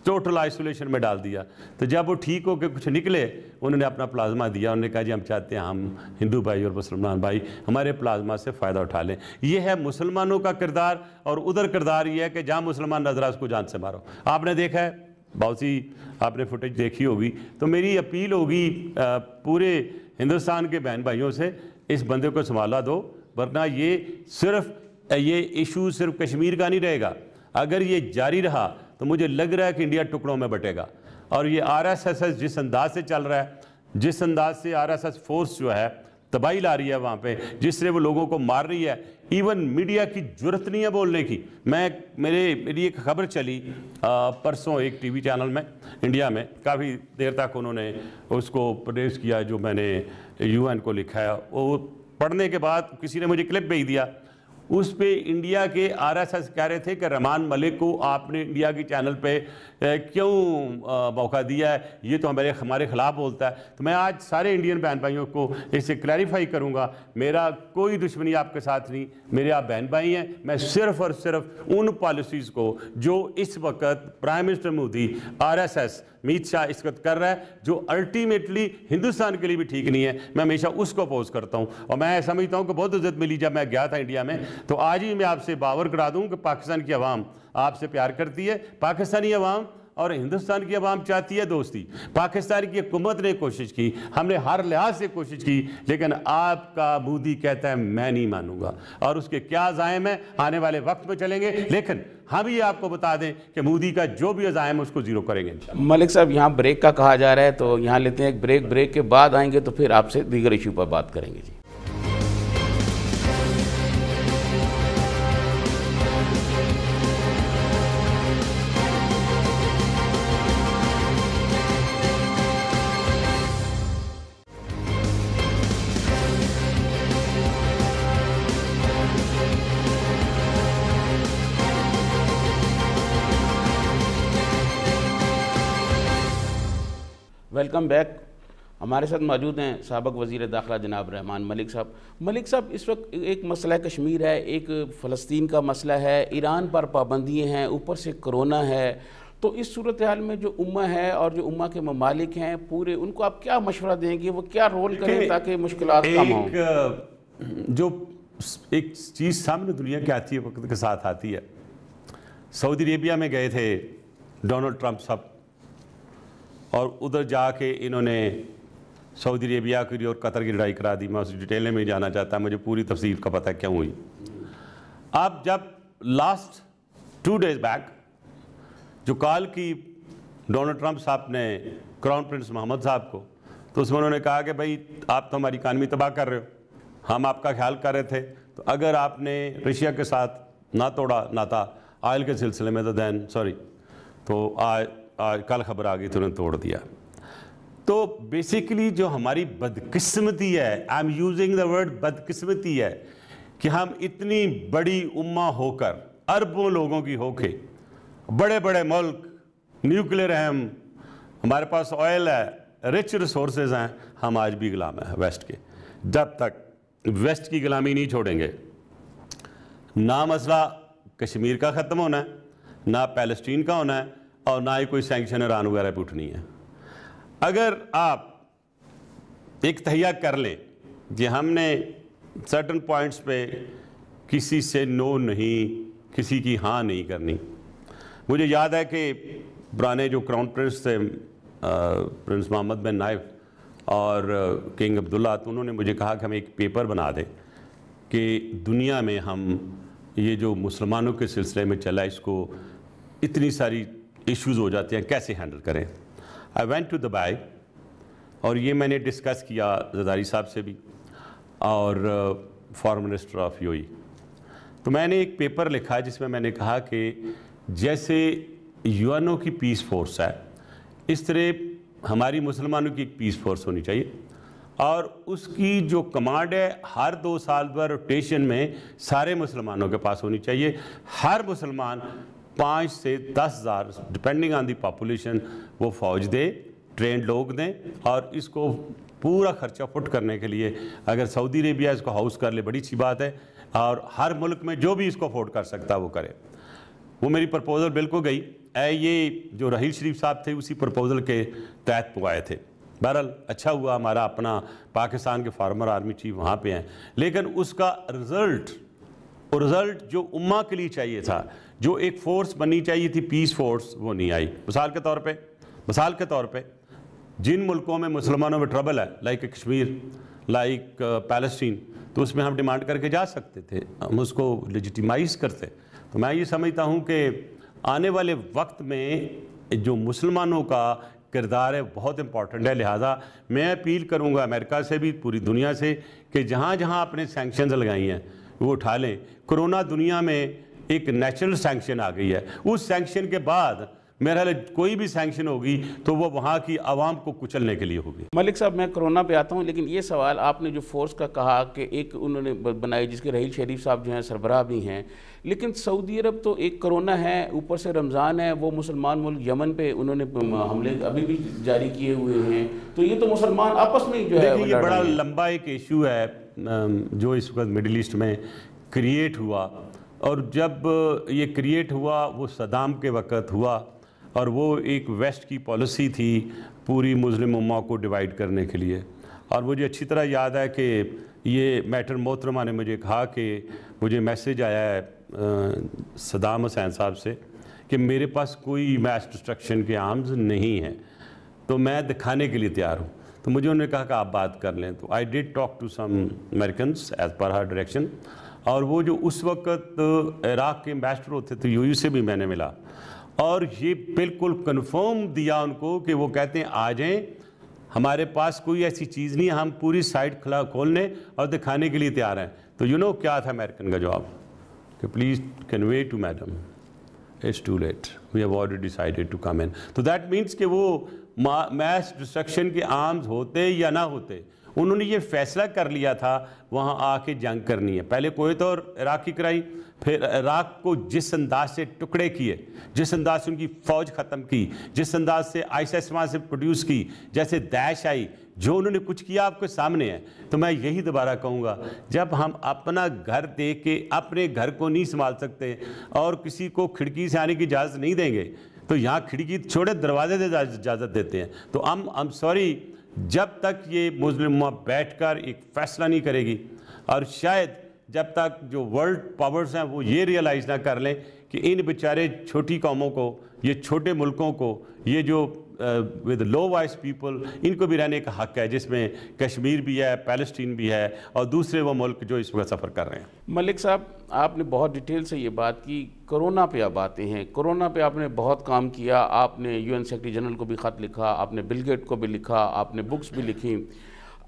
टोटल आइसोलेशन में डाल दिया। तो जब वो ठीक हो के कुछ निकले, उन्होंने अपना प्लाज्मा दिया। उन्होंने कहा जी हम चाहते हैं हम हिंदू भाई और मुसलमान भाई हमारे प्लाज्मा से फ़ायदा उठा लें। ये है मुसलमानों का किरदार। और उधर किरदार ये है कि जहाँ मुसलमान नजर आ उसको जान से मारो। आपने देखा है, बहुत सी आपने फुटेज देखी होगी। तो मेरी अपील होगी पूरे हिंदुस्तान के बहन भाइयों से, इस बंदे को संभाला दो, वरना ये इशू सिर्फ कश्मीर का नहीं रहेगा। अगर ये जारी रहा तो मुझे लग रहा है कि इंडिया टुकड़ों में बटेगा। और ये आरएसएस जिस अंदाज से चल रहा है, जिस अंदाज से आरएसएस फोर्स जो है तबाही ला रही है वहाँ पे, जिस तरह वो लोगों को मार रही है, इवन मीडिया की जरूरत नहीं है बोलने की। मेरी एक खबर चली परसों एक टीवी चैनल में इंडिया में, काफ़ी देर तक उन्होंने उसको प्रेस किया जो मैंने यूएन को लिखा है। वो पढ़ने के बाद किसी ने मुझे क्लिप भेज दिया, उस पे इंडिया के आरएसएस कह रहे थे कि रहमान मलिक को आपने इंडिया की चैनल पे क्यों मौका दिया है, ये तो हमारे खिलाफ बोलता है। तो मैं आज सारे इंडियन बहन भाइयों को इसे क्लैरिफाई करूंगा, मेरा कोई दुश्मनी आपके साथ नहीं, मेरे आप बहन भाई हैं। मैं सिर्फ और सिर्फ उन पॉलिसीज़ को जो इस वक्त prime minister Modi, RSS, Amit Shah इस वक्त कर रहा है, जो अल्टीमेटली हिंदुस्तान के लिए भी ठीक नहीं है, मैं हमेशा उसको अपोज करता हूँ। और मैं समझता हूँ कि बहुत इज्जत मिली जब मैं गया था इंडिया में। तो आज ही मैं आपसे बावर करा दूँ कि पाकिस्तान की आवाम आपसे प्यार करती है, पाकिस्तानी आवाम और हिंदुस्तान की आवाम चाहती है दोस्ती। पाकिस्तान की हुकूमत ने कोशिश की, हमने हर लिहाज से कोशिश की, लेकिन आपका मोदी कहता है मैं नहीं मानूंगा। और उसके क्या अज़ाइम है आने वाले वक्त में चलेंगे, लेकिन हम ये आपको बता दें कि मोदी का जो भी अज़ाइम है उसको ज़ीरो करेंगे। मलिक साहब, यहाँ ब्रेक का कहा जा रहा है, तो यहाँ लेते हैं एक ब्रेक। ब्रेक के बाद आएंगे तो फिर आपसे दीगर इशू पर बात करेंगे जी। Welcome back. हमारे साथ मौजूद हैं साबिक़ वज़ीर दाखिला जनाब रहमान मलिक साहब। मलिक साहब, इस वक्त एक मसला कश्मीर है, एक फ़लस्तीन का मसला है, ईरान पर पाबंदियाँ हैं, ऊपर से कोरोना है, तो इस सूरत हाल में जो उम्मा है और जो उम्मा के ममालिक हैं पूरे, उनको आप क्या मशवरा देंगे, वो क्या रोल करें ताकि मुश्किलात कम हों? जो एक चीज़ सामने दुनिया की आती है, वक्त के साथ आती है। सऊदी अरेबिया में गए थे डोनाल्ड ट्रंप साहब, और उधर जाके इन्होंने सऊदी अरेबिया की और कतर की लड़ाई करा दी। मैं उस डिटेल में नहीं जाना चाहता, मुझे पूरी तफसील का पता क्यों हुई। आप जब लास्ट 2 डेज बैक जो कॉल की डोनाल्ड ट्रंप साहब ने क्राउन प्रिंस मोहम्मद साहब को, तो उसमें उन्होंने कहा कि भाई आप तो हमारी इकानमी तबाह कर रहे हो, हम आपका ख्याल कर रहे थे, तो अगर आपने रशिया के साथ ना तोड़ा नाता ऑयल के सिलसिले में, तो दैन सॉरी, तो आज कल खबर आ गई तो उन्होंने तोड़ दिया। तो बेसिकली जो हमारी बदकिस्मती है, I am using the word बदकिस्मती है, कि हम इतनी बड़ी उम्मा होकर, अरबों लोगों की होके, बड़े बड़े मुल्क, न्यूक्लियर है, हमारे पास ऑयल है, रिच रिसोर्सेज हैं, हम आज भी गुलाम हैं वेस्ट के। जब तक वेस्ट की गुलामी नहीं छोड़ेंगे, ना मसला कश्मीर का ख़त्म होना है, ना पैलेस्टीन का होना है, और ना ही कोई सैंक्शन ईरान वगैरह पे उठनी है। अगर आप एक तहिया कर लें कि हमने सर्टन पॉइंट्स पे किसी से नो नहीं, किसी की हाँ नहीं करनी। मुझे याद है कि पुराने जो क्राउन प्रिंस थे, प्रिंस मोहम्मद बिन नाइफ और किंग अब्दुल्ला, तो उन्होंने मुझे कहा कि हम एक पेपर बना दें कि दुनिया में हम ये जो मुसलमानों के सिलसिले में चला, इसको इतनी सारी इश्यूज़ हो जाते हैं, कैसे हैंडल करें। आई वेंट टू दुबई, और ये मैंने डिस्कस किया ज़रदारी साहब से भी और फॉरेन मिनिस्टर ऑफ यूएई। तो मैंने एक पेपर लिखा जिसमें मैंने कहा कि जैसे यूएनओ की पीस फोर्स है, इस तरह हमारी मुसलमानों की एक पीस फोर्स होनी चाहिए, और उसकी जो कमांड है हर 2 साल पर रोटेशन में सारे मुसलमानों के पास होनी चाहिए। हर मुसलमान 5 से 10,000 डिपेंडिंग ऑन दी पॉपुलेशन वो फ़ौज दे, ट्रेंड लोग दें, और इसको पूरा खर्चा फुट करने के लिए अगर सऊदी अरेबिया इसको हाउस कर ले, बड़ी अच्छी बात है, और हर मुल्क में जो भी इसको अफोर्ड कर सकता है वो करे। वो मेरी प्रपोज़ल बिल्कुल गई। ये जो रहील शरीफ साहब थे उसी प्रपोज़ल के तहत पुगाए थे। बहरहाल अच्छा हुआ, हमारा अपना पाकिस्तान के फार्मर आर्मी चीफ वहाँ पे हैं, लेकिन उसका रिज़ल्ट जो उम्मा के लिए चाहिए था, जो एक फ़ोर्स बननी चाहिए थी, पीस फोर्स, वो नहीं आई। मिसाल के तौर पे जिन मुल्कों में मुसलमानों में ट्रबल है, लाइक कश्मीर, लाइक पैलेस्टीन, तो उसमें हम डिमांड करके जा सकते थे, हम उसको लेजिटिमाइज करते। तो मैं ये समझता हूँ कि आने वाले वक्त में जो मुसलमानों का किरदार है बहुत इंपॉर्टेंट है। लिहाजा मैं अपील करूँगा अमेरिका से भी, पूरी दुनिया से, कि जहाँ जहाँ आपने सैंक्शंस लगाई हैं वो उठा लें। कोरोना दुनिया में एक नेचुरल सैंक्शन आ गई है, उस सैंक्शन के बाद मेरा कोई भी सैंक्शन होगी तो वो वहाँ की आवाम को कुचलने के लिए होगी। मलिक साहब, मैं कोरोना पे आता हूँ, लेकिन ये सवाल आपने जो फोर्स का कहा कि एक उन्होंने बनाई जिसके रहील शरीफ साहब जो हैं सरबराह भी हैं, लेकिन सऊदी अरब तो एक कोरोना है, ऊपर से रमज़ान है, वो मुसलमान मुल्क यमन पे उन्होंने हमले अभी भी जारी किए हुए हैं, तो ये तो मुसलमान आपस में ही जो है ये बड़ा लंबा एक इशू है जो इस वक्त मिडिल ईस्ट में क्रिएट हुआ। और जब ये क्रिएट हुआ वो सदाम के वक़्त हुआ, और वो एक वेस्ट की पॉलिसी थी पूरी मुस्लिम उम्मा को डिवाइड करने के लिए। और मुझे अच्छी तरह याद है कि ये मैटर मोहतरमा ने मुझे कहा कि मुझे मैसेज आया है सदाम हुसैन साहब से कि मेरे पास कोई मैस डिस्ट्रक्शन के आर्म्स नहीं हैं, तो मैं दिखाने के लिए तैयार हूँ। तो मुझे उन्होंने कहा कि आप बात कर लें, तो I did talk to some Americans as per her direction. और वो जो उस वक्त इराक़ के एम्बेसडर होते थे यूएई से भी मैंने मिला, और ये बिल्कुल कन्फर्म दिया उनको कि वो कहते हैं आ जाएं, हमारे पास कोई ऐसी चीज़ नहीं है, हम पूरी साइट खोलने और दिखाने के लिए तैयार हैं। तो क्या था अमेरिकन का जवाब कि please convey to madam it's too late, we have already decided to come in. तो दैट मीन्स कि वो मैस डिस्ट्रक्शन के आर्म्स होते या ना होते, उन्होंने ये फैसला कर लिया था वहाँ आके जंग करनी है। पहले कुवैत और इराक़ की कराई, फिर इराक़ को जिस अंदाज से टुकड़े किए, जिस अंदाज से उनकी फ़ौज ख़त्म की, जिस अंदाज से आईएसआईएस वहाँ से प्रोड्यूस की, जैसे दैश आई, जो उन्होंने कुछ किया आपके सामने है। तो मैं यही दोबारा कहूँगा, जब हम अपना घर देख के अपने घर को नहीं संभाल सकते और किसी को खिड़की से आने की इजाज़त नहीं देंगे, तो यहाँ खिड़की छोड़े दरवाजे से इजाज़त देते हैं। तो आई एम सॉरी, जब तक ये मुस्लिम उम्मा बैठकर एक फ़ैसला नहीं करेगी, और शायद जब तक जो वर्ल्ड पावर्स हैं वो ये रियलाइज़ ना कर लें कि इन बेचारे छोटी कौमों को, ये छोटे मुल्कों को, ये जो विद लो वॉइस पीपल, इनको भी रहने का हक़ है, जिसमें कश्मीर भी है, पैलेस्टीन भी है, और दूसरे वो मुल्क जो इस वक्त सफ़र कर रहे हैं। मलिक साहब, आपने बहुत डिटेल से ये बात की, कोरोना पे आप आते हैं। कोरोना पे आपने बहुत काम किया, आपने यूएन सेक्रेटरी जनरल को भी ख़त लिखा, आपने बिल गेट को भी लिखा, आपने बुक्स भी लिखी।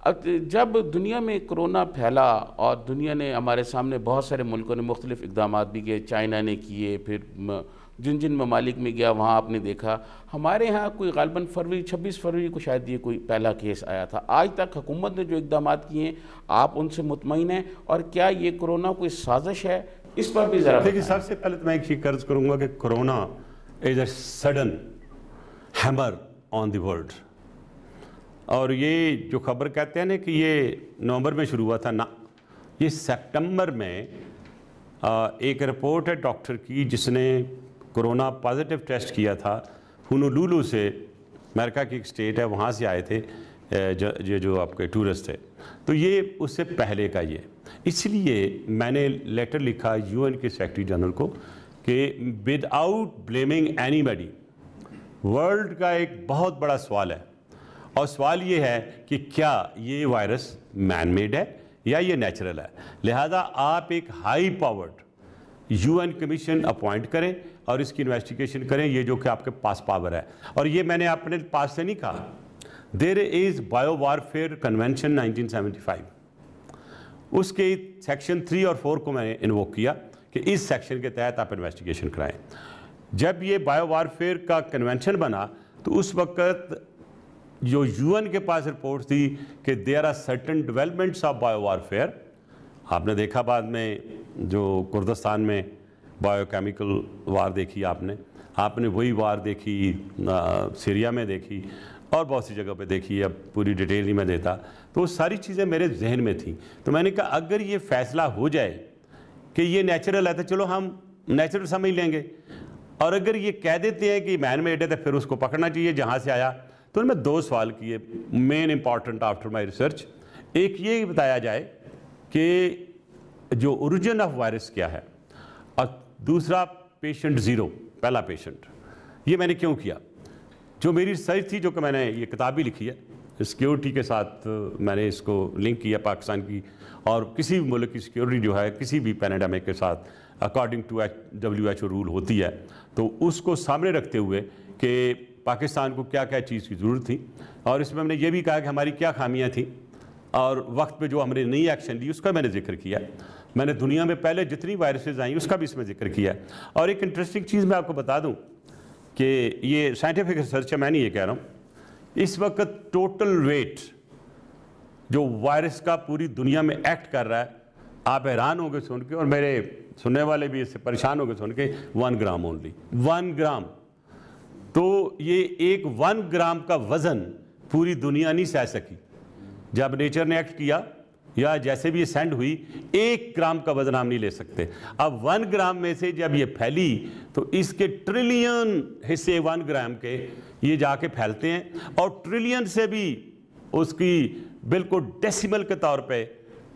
अब जब दुनिया में कोरोना फैला और दुनिया ने, हमारे सामने बहुत सारे मुल्कों ने मुख्तलिफ इक़दाम भी किए, चाइना ने किए, फिर जिन जिन ममालिक में गया वहाँ आपने देखा। हमारे यहाँ कोई गालिबन 26 फरवरी को शायद ये कोई पहला केस आया था। आज तक हुकूमत ने जो इक़दाम किए हैं, आप उनसे मुतमईन हैं? और क्या ये कोरोना कोई साजिश है, इस पर भी ज़रा देखिए, सबसे पहले तो मैं एक चीज़ कर्ज करूँगा कि corona is a sudden hammer on the world. और ये जो खबर कहते हैं ना कि ये नवंबर में शुरू हुआ था, ना, ये सितंबर में एक रिपोर्ट है डॉक्टर की जिसने कोरोना पॉजिटिव टेस्ट किया था हुनुलुलु से, अमेरिका की एक स्टेट है, वहाँ से आए थे जो आपके टूरिस्ट थे। तो ये उससे पहले का ये, इसलिए मैंने लेटर लिखा यूएन के सेक्रेटरी जनरल को कि विदाउट ब्लेमिंग एनीबॉडी, वर्ल्ड का एक बहुत बड़ा सवाल है, और सवाल ये है कि क्या ये वायरस मैन मेड है या ये नेचुरल है। लिहाजा आप एक high powered UN commission appoint करें और इसकी इन्वेस्टिगेशन करें, ये जो कि आपके पास पावर है। और ये मैंने अपने पास से नहीं कहा, there is bio warfare convention 1975, उसके सेक्शन 3 और 4 को मैंने इन्वोक किया कि इस सेक्शन के तहत आप इन्वेस्टिगेशन कराएं। जब ये बायो वारफेयर का कन्वेंशन बना तो उस वक्त जो यूएन के पास रिपोर्ट थी कि there are certain developments of bio warfare. आपने देखा बाद में जो कुर्दिस्तान में बायोकेमिकल वार देखी, आपने वही वार देखी सीरिया में देखी और बहुत सी जगह पे देखी, अब पूरी डिटेल नहीं मैं देता। तो वो सारी चीज़ें मेरे जहन में थी। तो मैंने कहा अगर ये फैसला हो जाए कि ये नेचुरल है तो चलो हम नेचुरल समझ लेंगे, और अगर ये कह देते हैं कि मैन मेड है तो फिर उसको पकड़ना चाहिए जहाँ से आया। तो मैं 2 सवाल किए main important after my research. एक ये बताया जाए कि जो ओरिजिन ऑफ वायरस क्या है, और दूसरा पेशेंट ज़ीरो, पहला पेशेंट, ये मैंने क्यों किया। जो मेरी रिसर्च थी, जो कि मैंने ये किताब भी लिखी है, सिक्योरिटी के साथ मैंने इसको लिंक किया पाकिस्तान की और किसी भी मुल्क की सिक्योरिटी जो है किसी भी पैंडेमिक के साथ अकॉर्डिंग टू WHO रूल होती है, तो उसको सामने रखते हुए कि पाकिस्तान को क्या क्या चीज़ की ज़रूरत थी, और इसमें हमने ये भी कहा कि हमारी क्या खामियां थी, और वक्त पे जो हमने नई एक्शन ली उसका मैंने जिक्र किया। मैंने दुनिया में पहले जितनी वायरसेस आई उसका भी इसमें जिक्र किया। और एक इंटरेस्टिंग चीज़ मैं आपको बता दूं कि ये साइंटिफिक रिसर्च है, मैं नहीं ये कह रहा हूँ, इस वक्त टोटल वेट जो वायरस का पूरी दुनिया में एक्ट कर रहा है, आप हैरान होंगे सुन के, और मेरे सुनने वाले भी इससे परेशान होंगे सुन के, 1 ग्राम ओनली, 1 ग्राम। तो ये एक 1 ग्राम का वज़न पूरी दुनिया नहीं सह सकी। जब नेचर ने एक्ट किया या जैसे भी ये सेंड हुई, 1 ग्राम का वज़न हम नहीं ले सकते। अब 1 ग्राम में से जब ये फैली तो इसके ट्रिलियन हिस्से 1 ग्राम के ये जाके फैलते हैं, और ट्रिलियन से भी उसकी बिल्कुल डेसिमल के तौर पे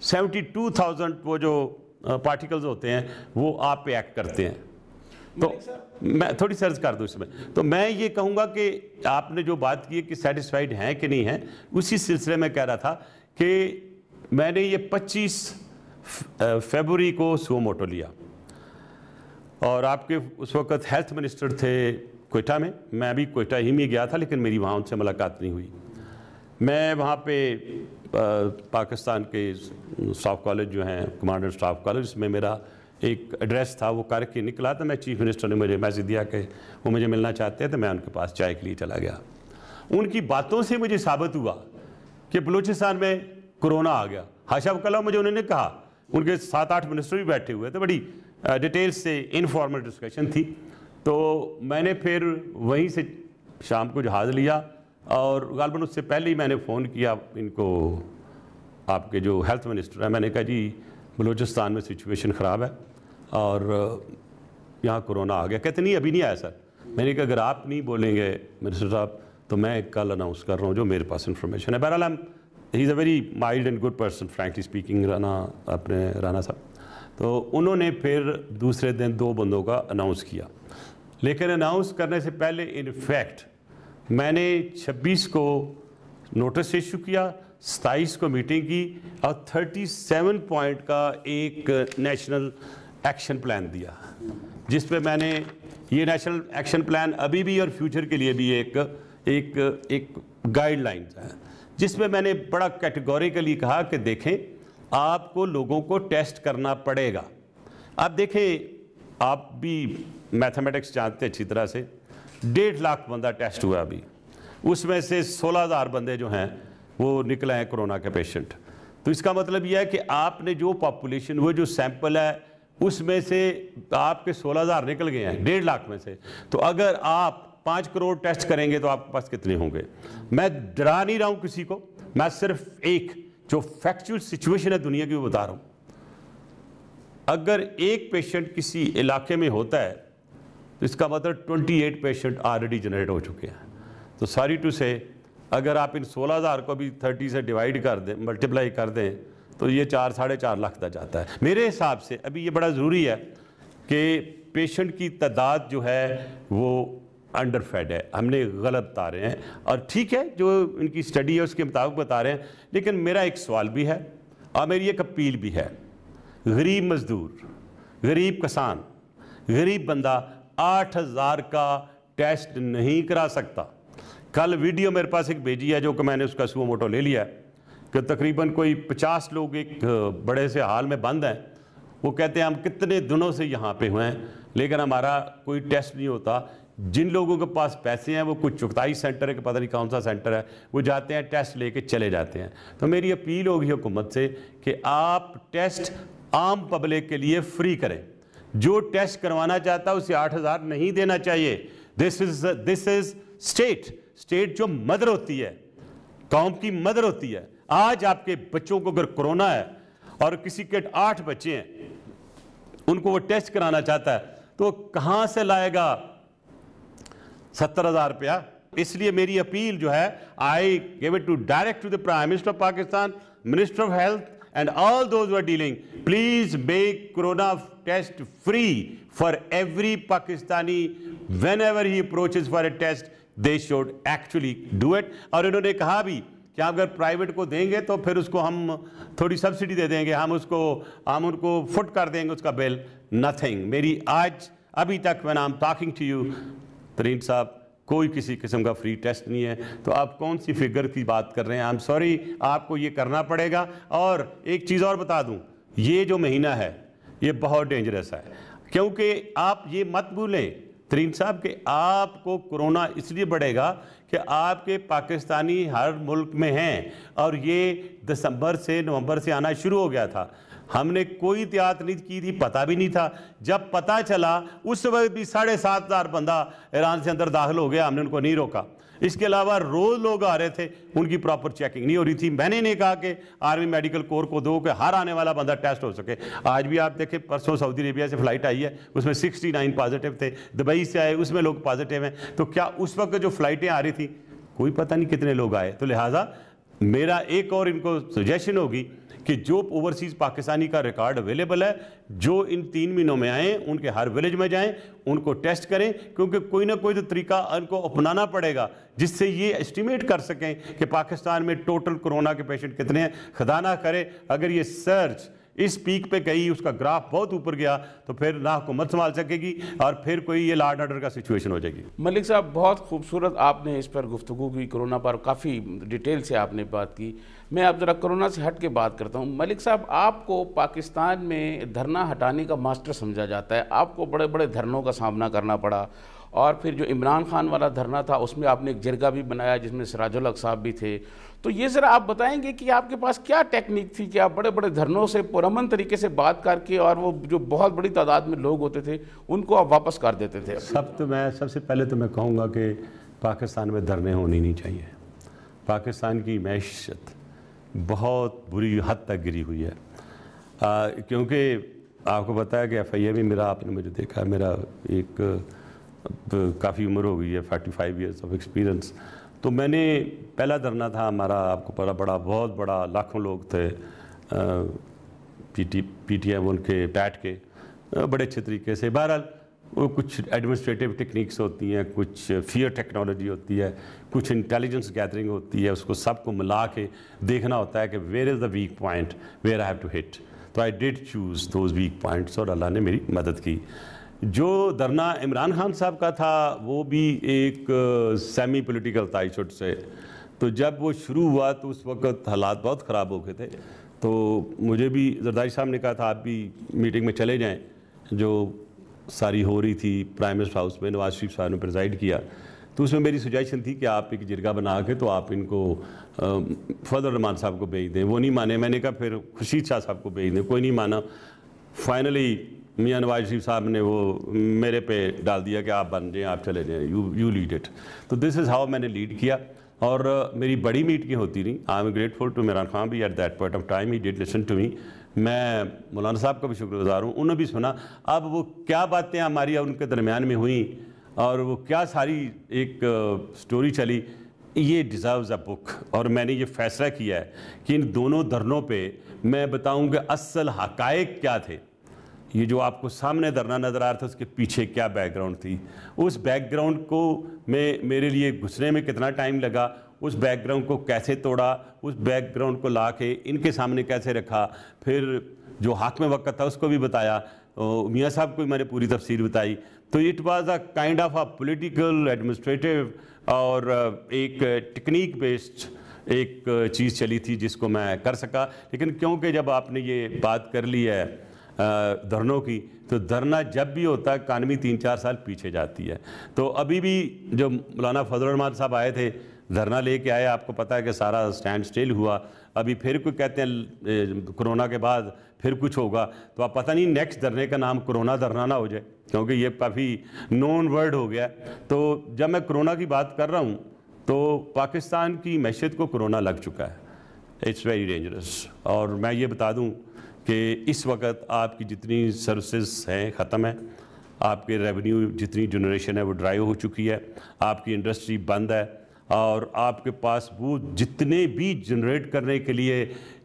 72,000 वो जो पार्टिकल्स होते हैं वो आप पे एक्ट करते हैं। तो मैं थोड़ी सर्च कर दूं इसमें, तो मैं ये कहूँगा कि आपने जो बात की है कि सेटिस्फाइड हैं कि नहीं हैं, उसी सिलसिले में कह रहा था कि मैंने ये 25 फरवरी को सुओ मोटो लिया, और आपके उस वक्त हेल्थ मिनिस्टर थे कोयटा में, मैं भी कोयटा ही में गया था, लेकिन मेरी वहाँ उनसे मुलाकात नहीं हुई। मैं वहाँ पे पाकिस्तान के स्टाफ कॉलेज जो हैं, कमांडर स्टाफ कॉलेज, इसमें मेरा एक एड्रेस था, वो करके निकला। तो मैं चीफ मिनिस्टर ने मुझे मैसेज दिया कि वो मुझे मिलना चाहते हैं, तो मैं उनके पास चाय के लिए चला गया। उनकी बातों से मुझे साबित हुआ कि बलूचिस्तान में कोरोना आ गया। हाशा वकल्ला मुझे उन्होंने कहा, उनके 7-8 मिनिस्टर भी बैठे हुए थे, बड़ी डिटेल से इनफॉर्मल डिस्कशन थी। तो मैंने फिर वहीं से शाम को जहाज़ लिया, और गालबन उससे पहले ही मैंने फ़ोन किया इनको, आपके जो हेल्थ मिनिस्टर है, मैंने कहा जी बलूचिस्तान में सिचुएशन ख़राब है और यहाँ कोरोना आ गया। कहते नहीं अभी नहीं आया सर, मैंने कहा अगर आप नहीं बोलेंगे मिनिस्टर साहब तो मैं कल अनाउंस कर रहा हूँ जो मेरे पास इन्फॉर्मेशन है। बहरहाल he is a very mild and good person frankly speaking, Rana साहब। तो उन्होंने फिर दूसरे दिन 2 बंदों का अनाउंस किया, लेकिन अनाउंस करने से पहले इनफैक्ट मैंने 26 को नोटिस इशू किया, 27 को मीटिंग की और 37 पॉइंट का एक नेशनल एक्शन प्लान दिया, जिस पे मैंने ये नेशनल एक्शन प्लान अभी भी और फ्यूचर के लिए भी एक गाइडलाइंस है, जिसमें मैंने बड़ा कैटेगोरिकली कहा कि देखें आपको लोगों को टेस्ट करना पड़ेगा। आप देखें, आप भी मैथमेटिक्स जानते अच्छी तरह से, 1.5 लाख बंदा टेस्ट हुआ अभी, उसमें से 16,000 बंदे जो हैं वो निकले हैं कोरोना के पेशेंट। तो इसका मतलब यह है कि आपने जो पॉपुलेशन, वो जो सैंपल है उसमें से आपके 16,000 निकल गए हैं 1.5 लाख में से। तो अगर आप 5 करोड़ टेस्ट करेंगे तो आपके पास कितने होंगे? मैं डरा नहीं रहा हूं किसी को, मैं सिर्फ एक जो फैक्चुअल सिचुएशन है दुनिया की वो बता रहा हूं। अगर एक पेशेंट किसी इलाके में होता है तो इसका मतलब 28 पेशेंट ऑलरेडी जनरेट हो चुके हैं। तो सॉरी टू से, अगर आप इन 16,000 को भी 30 से डिवाइड कर दें, मल्टीप्लाई कर दें, तो ये 4-4.5 लाख तक जाता है। मेरे हिसाब से अभी ये बड़ा ज़रूरी है कि पेशेंट की तादाद जो है वो अंडर फेड है, हमने गलत बता रहे हैं, और ठीक है जो इनकी स्टडी है उसके मुताबिक बता रहे हैं। लेकिन मेरा एक सवाल भी है और मेरी एक अपील भी है, गरीब मजदूर, गरीब किसान, गरीब बंदा 8,000 का टेस्ट नहीं करा सकता। कल वीडियो मेरे पास एक भेजी है जो कि मैंने उसका सुओ मोटो ले लिया है कि तकरीबन कोई 50 लोग एक बड़े से हाल में बंद हैं। वो कहते हैं हम कितने दिनों से यहाँ पे हुए हैं लेकिन हमारा कोई टेस्ट नहीं होता। जिन लोगों के पास पैसे हैं वो कुछ चुगताई सेंटर है कि पता नहीं कौन सा सेंटर है, वो जाते हैं टेस्ट लेके चले जाते हैं। तो मेरी अपील होगी हुकूमत से कि आप टेस्ट आम पब्लिक के लिए फ्री करें। जो टेस्ट करवाना चाहता है उसे 8,000 नहीं देना चाहिए। दिस इज स्टेट जो मदर होती है, कौम की मदर होती है। आज आपके बच्चों को अगर कोरोना है और किसी के 8 बच्चे हैं, उनको वो टेस्ट कराना चाहता है तो कहां से लाएगा 70,000 रुपया? इसलिए मेरी अपील जो है, I give it to direct to the prime minister of Pakistan, minister of health and all those who are dealing, please make corona test free for every Pakistani. Whenever he approaches for a test, they should actually do it. और इन्होंने कहा भी कि अगर private को देंगे तो फिर उसको हम थोड़ी सब्सिडी दे देंगे, हम उनको फुट कर देंगे उसका बिल। नथिंग। मेरी आज अभी तक when I'm talking to you, तरीन साहब, कोई किसी किस्म का फ्री टेस्ट नहीं है। तो आप कौन सी फिगर की बात कर रहे हैं? आई एम सॉरी, आपको ये करना पड़ेगा। और एक चीज़ और बता दूं, ये जो महीना है ये बहुत डेंजरस है, क्योंकि आप ये मत भूलें तरीन साहब कि आपको कोरोना इसलिए बढ़ेगा कि आपके पाकिस्तानी हर मुल्क में हैं और ये दिसंबर से नवंबर से आना शुरू हो गया था। हमने कोई एहतियात नहीं की थी, पता भी नहीं था। जब पता चला उस वक्त भी 7,500 बंदा ईरान से अंदर दाखिल हो गया, हमने उनको नहीं रोका। इसके अलावा रोज़ लोग आ रहे थे, उनकी प्रॉपर चेकिंग नहीं हो रही थी। मैंने नहीं कहा कि आर्मी मेडिकल कोर को दो कि हर आने वाला बंदा टेस्ट हो सके। आज भी आप देखें, परसों सऊदी अरेबिया से फ्लाइट आई है, उसमें 69 पॉजिटिव थे। दुबई से आए, उसमें लोग पॉजिटिव हैं। तो क्या उस वक्त जो फ्लाइटें आ रही थी कोई पता नहीं कितने लोग आए? तो लिहाजा मेरा एक और इनको सजेशन होगी कि जो ओवरसीज़ पाकिस्तानी का रिकॉर्ड अवेलेबल है, जो इन 3 महीनों में आए उनके हर विलेज में जाएं, उनको टेस्ट करें, क्योंकि कोई ना कोई तो तरीका उनको अपनाना पड़ेगा जिससे ये एस्टिमेट कर सकें कि पाकिस्तान में टोटल कोरोना के पेशेंट कितने हैं। खुदा ना करे अगर ये सर्च इस पीक पे गई, उसका ग्राफ बहुत ऊपर गया, तो फिर ना हुकूमत संभाल सकेगी और फिर कोई ये लॉ एंड ऑर्डर का सिचुएशन हो जाएगी। मलिक साहब, बहुत खूबसूरत आपने इस पर गुफ्तगू की, कोरोना पर काफ़ी डिटेल से आपने बात की। मैं अब ज़रा कोरोना से हट के बात करता हूँ। मलिक साहब, आपको पाकिस्तान में धरना हटाने का मास्टर समझा जाता है, आपको बड़े बड़े धरनों का सामना करना पड़ा, और फिर जो इमरान खान वाला धरना था उसमें आपने एक जरगा भी बनाया जिसमें सिराजुल हक साहब भी थे। तो ये ज़रा आप बताएंगे कि आपके पास क्या टेक्निक थी कि आप बड़े बड़े धरनों से पुरअमन तरीके से बात करके, और वो जो बहुत बड़ी तादाद में लोग होते थे उनको आप वापस कर देते थे? सबसे पहले तो मैं कहूँगा कि पाकिस्तान में धरने होनी नहीं चाहिए। पाकिस्तान की मैशत बहुत बुरी हद तक गिरी हुई है, क्योंकि आपको पता है कि FIA भी मेरा, आपने मुझे देखा, मेरा एक काफ़ी उम्र हो गई है, 45 ईयर्स ऑफ एक्सपीरियंस। तो मैंने पहला धरना था हमारा, आपको पता, बहुत बड़ा, लाखों लोग थे, PTM उनके पैट के, बड़े अच्छे तरीके से। बहरहाल वो कुछ एडमिनिस्ट्रेटिव टेक्निक्स होती हैं, कुछ फियर टेक्नोलॉजी होती है, कुछ इंटेलिजेंस गैदरिंग होती है, उसको सबको मिला के देखना होता है कि where is the weak point where I have to hit. तो I did choose those weak points और अल्लाह ने मेरी मदद की। जो धरना इमरान खान साहब का था वो भी एक सेमी पॉलिटिकल था, आई शुड से। तो जब वो शुरू हुआ तो उस वक्त हालात बहुत ख़राब हो गए थे, तो मुझे भी जरदारी साहब ने कहा था आप भी मीटिंग में चले जाएं जो सारी हो रही थी प्राइम मिनिस्टर हाउस में, नवाज शरीफ साहब ने प्रेजाइड किया। तो उसमें मेरी सुजेशन थी कि आप एक जिरगा बना के तो आप इनको फजल रहमान साहब को भेज दें। वो नहीं माने, मैंने कहा फिर खुर्शीद शाह साहब को भेज दें, कोई नहीं माना। फाइनली मियाँ नवाज शरीफ साहब ने वो मेरे पे डाल दिया कि आप बन जाएं, आप चले जाएं, यू लीड इट। तो दिस इज़ हाउ मैंने लीड किया। और मेरी बड़ी मीटिंग होती रही। I am grateful to Imran Khan भी, at that point of time he did listen to me. मैं मौलाना साहब का भी शुक्रगुजार हूँ, उन्होंने भी सुना। अब वो क्या बातें हमारी और उनके दरमियान में हुई और वो क्या सारी एक स्टोरी चली, ये डिज़र्व्स अ बुक। और मैंने ये फ़ैसला किया है कि इन दोनों धरनों पे मैं बताऊँ कि असल हक़ाइक़ क्या थे। ये जो आपको सामने धरना नज़र आ रहा था उसके पीछे क्या बैकग्राउंड थी, उस बैकग्राउंड को मेरे लिए घुसने में कितना टाइम लगा, उस बैकग्राउंड को कैसे तोड़ा, उस बैकग्राउंड को ला के इनके सामने कैसे रखा, फिर जो हक में वक्त था उसको भी बताया, मियाँ साहब को मैंने पूरी तफसीर बताई। तो it was a kind of a political administrative और एक टेक्निक बेस्ड एक चीज़ चली थी जिसको मैं कर सका। लेकिन क्योंकि जब आपने ये बात कर ली है धरनों की, तो धरना जब भी होता है इकानमी 3-4 साल पीछे जाती है। तो अभी भी जो मौलाना फजल रहमान साहब आए थे, धरना लेके आए, आपको पता है कि सारा स्टैंड स्टिल हुआ। अभी फिर कोई कहते हैं कोरोना के बाद फिर कुछ होगा, तो आप पता नहीं नेक्स्ट धरने का नाम कोरोना धरना ना हो जाए, क्योंकि ये काफ़ी नोन वर्ड हो गया। तो जब मैं कोरोना की बात कर रहा हूँ तो पाकिस्तान की मैशत को कोरोना लग चुका है, इट्स वेरी डेंजरस। और मैं ये बता दूँ कि इस वक्त आपकी जितनी सर्विसेज हैं ख़त्म है, आपके रेवेन्यू जितनी जनरेशन है वो ड्राइव हो चुकी है, आपकी इंडस्ट्री बंद है, और आपके पास वो जितने भी जनरेट करने के लिए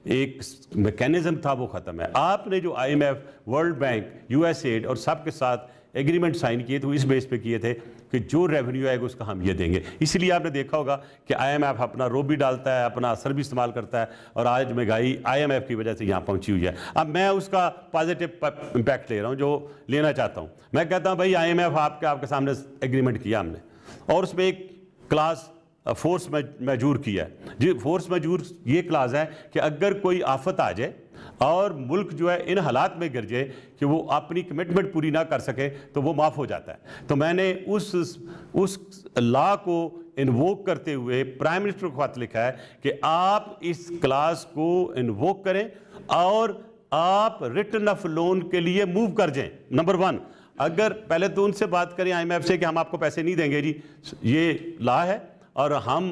एक मैकेनिज़्म था वो ख़त्म है। आपने जो IMF, वर्ल्ड बैंक, USAID और सब के साथ एग्रीमेंट साइन किए तो इस बेस पे किए थे कि जो रेवेन्यू आएगा उसका हम ये देंगे। इसलिए आपने देखा होगा कि IMF अपना रो भी डालता है, अपना असर भी इस्तेमाल करता है, और आज महंगाई IMF की वजह से यहाँ पहुँची हुई है। अब मैं उसका पॉजिटिव इम्पैक्ट ले रहा हूँ जो लेना चाहता हूँ। मैं कहता हूँ भाई IMF आपके सामने एग्रीमेंट किया हमने, और उसमें एक क्लास फोर्स मैजूर किया है। जी, फोर्स मैजूर ये क्लास है कि अगर कोई आफत आ जाए और मुल्क जो है इन हालात में गिर जाए कि वो अपनी कमिटमेंट पूरी ना कर सके तो वो माफ़ हो जाता है। तो मैंने उस लॉ को इन्वोक करते हुए प्राइम मिनिस्टर को खत लिखा है कि आप इस क्लास को इन्वोक करें और आप रिटर्न ऑफ लोन के लिए मूव कर जाएं। नंबर 1, अगर पहले तो उनसे बात करें IMF से कि हम आपको पैसे नहीं देंगे जी, ये लॉ है और हम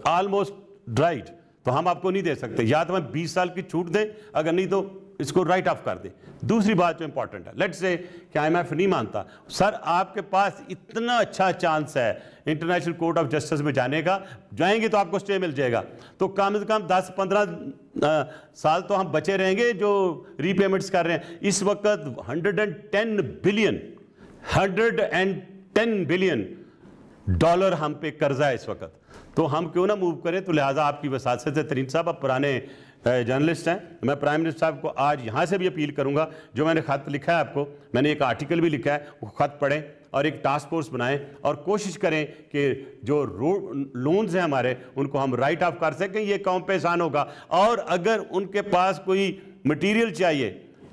ऑलमोस्ट ड्राइड, तो हम आपको नहीं दे सकते, या तो हमें 20 साल की छूट दें, अगर नहीं तो इसको राइट ऑफ कर दें। दूसरी बात जो इंपॉर्टेंट है, लेट्स से कि IMF नहीं मानता, सर आपके पास इतना अच्छा चांस है इंटरनेशनल कोर्ट ऑफ जस्टिस में जाने का, जाएंगे तो आपको स्टे मिल जाएगा, तो कम से कम 10-15 साल तो हम बचे रहेंगे जो रीपेमेंट्स कर रहे हैं। इस वक्त 110 बिलियन डॉलर हम पे कर्जा है इस वक्त, तो हम क्यों ना मूव करें। तो लिहाजा आपकी वसात से तरीन साहब, अब पुराने जर्नलिस्ट हैं, मैं प्राइम मिनिस्टर साहब को आज यहाँ से भी अपील करूँगा, जो मैंने खत लिखा है आपको, मैंने एक आर्टिकल भी लिखा है, वो खत पढ़ें और एक टास्क फोर्स बनाएं और कोशिश करें कि जो लोन्स हैं हमारे उनको हम राइट ऑफ कर सकें, ये कौम पे आसान होगा। और अगर उनके पास कोई मटीरियल चाहिए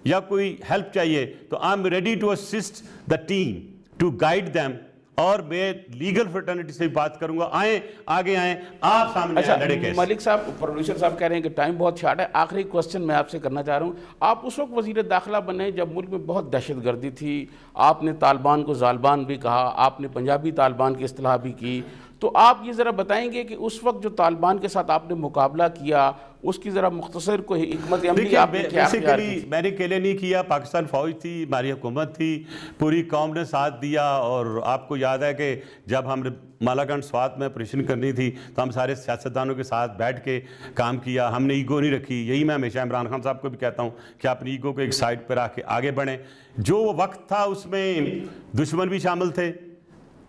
या कोई हेल्प चाहिए तो I am ready to assist the team to guide them, और मैं लीगल फ्रेटर्निटी से बात करूंगा, आगे आए, आप सामने लड़े केस। मलिक साहब, प्रोड्यूसर साहब कह रहे हैं कि टाइम बहुत शॉर्ट है, आखिरी क्वेश्चन मैं आपसे करना चाह रहा हूं। आप उस वक्त वजीर दाखिला बने जब मुल्क में बहुत दहशतगर्दी थी, आपने तालिबान को जालिबान भी कहा, आपने पंजाबी तालिबान की इस्तिलाह भी की, तो आप ये ज़रा बताएंगे कि उस वक्त जो तालिबान के साथ आपने मुकाबला किया उसकी ज़रा मुख्तसर कोई हिकमत अमली आपने क्या अख्तियार की? मैंने अकेले नहीं किया, पाकिस्तान फ़ौज थी, हमारी हुकूमत थी, पूरी कौम ने साथ दिया। और आपको याद है कि जब हम मालागंज स्वात में ऑपरेशन करनी थी तो हम सारे सियासतदानों के साथ बैठ के काम किया, हमने ईगो नहीं रखी। यही मैं हमेशा इमरान खान साहब को भी कहता हूँ कि अपनी ईगो को एक साइड पर आके आगे बढ़ें। जो वक्त था उसमें दुश्मन भी शामिल थे,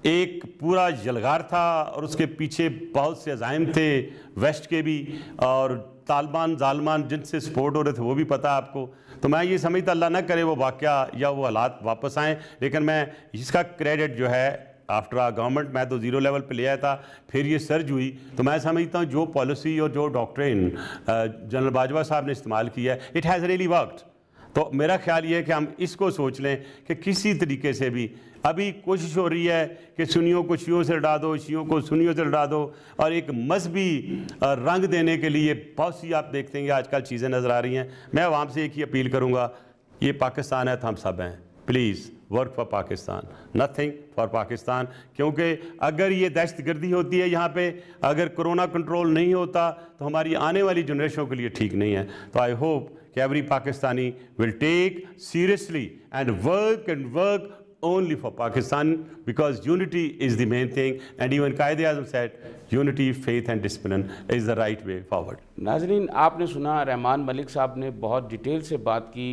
एक पूरा यलगार था और उसके पीछे बहुत से अज़ाइम थे वेस्ट के भी, और तालिबान जालमान जिनसे सपोर्ट हो रहे थे वो भी पता आपको। तो मैं ये समझता अल्लाह ना करे वो वाक़या या वो हालात वापस आएँ, लेकिन मैं इसका क्रेडिट जो है आफ्टर आ गवर्नमेंट, मैं तो ज़ीरो लेवल पे ले आया था, फिर ये सर्ज हुई। तो मैं समझता हूँ जो पॉलिसी और जो डॉक्ट्रिन जनरल बाजवा साहब ने इस्तेमाल किया है, इट हैज़ रियली वर्कड। तो मेरा ख्याल ये है कि हम इसको सोच लें कि किसी तरीके से भी अभी कोशिश हो रही है कि सुन्नियों को शियों से लड़ा दो, शियों को सुन्नियों से लड़ा दो, और एक मजहबी रंग देने के लिए बहुत सी आप देखते हैं आजकल चीज़ें नज़र आ रही हैं। मैं आवाम से एक ही अपील करूँगा, ये पाकिस्तान है तो हम सब हैं, please work for Pakistan, nothing for Pakistan. क्योंकि अगर ये दहशतगर्दी होती है यहाँ पे, अगर कोरोना कंट्रोल नहीं होता तो हमारी आने वाली जनरेशनों के लिए ठीक नहीं है। तो आई होप कि every Pakistani will take seriously and work only for Pakistan, because unity is the main thing, and even Qaid-e-Azam said unity, faith and discipline is the right way forward. नाज़रीन, आपने सुना रहमान मलिक साहब ने बहुत डिटेल से बात की।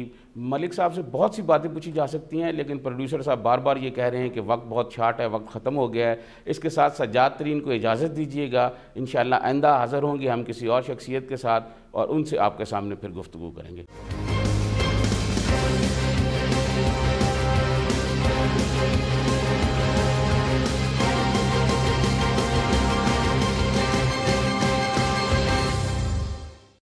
मलिक साहब से बहुत सी बातें पूछी जा सकती हैं, लेकिन प्रोड्यूसर साहब बार बार ये कह रहे हैं कि वक्त बहुत शार्ट है, वक्त ख़त्म हो गया है। इसके साथ सज्जाद तरीन को इजाज़त दीजिएगा। इंशाअल्लाह आइंदा हाज़िर होंगे हम किसी और शख्सियत के साथ और उनसे आपके सामने फिर गुफ्तगू करेंगे।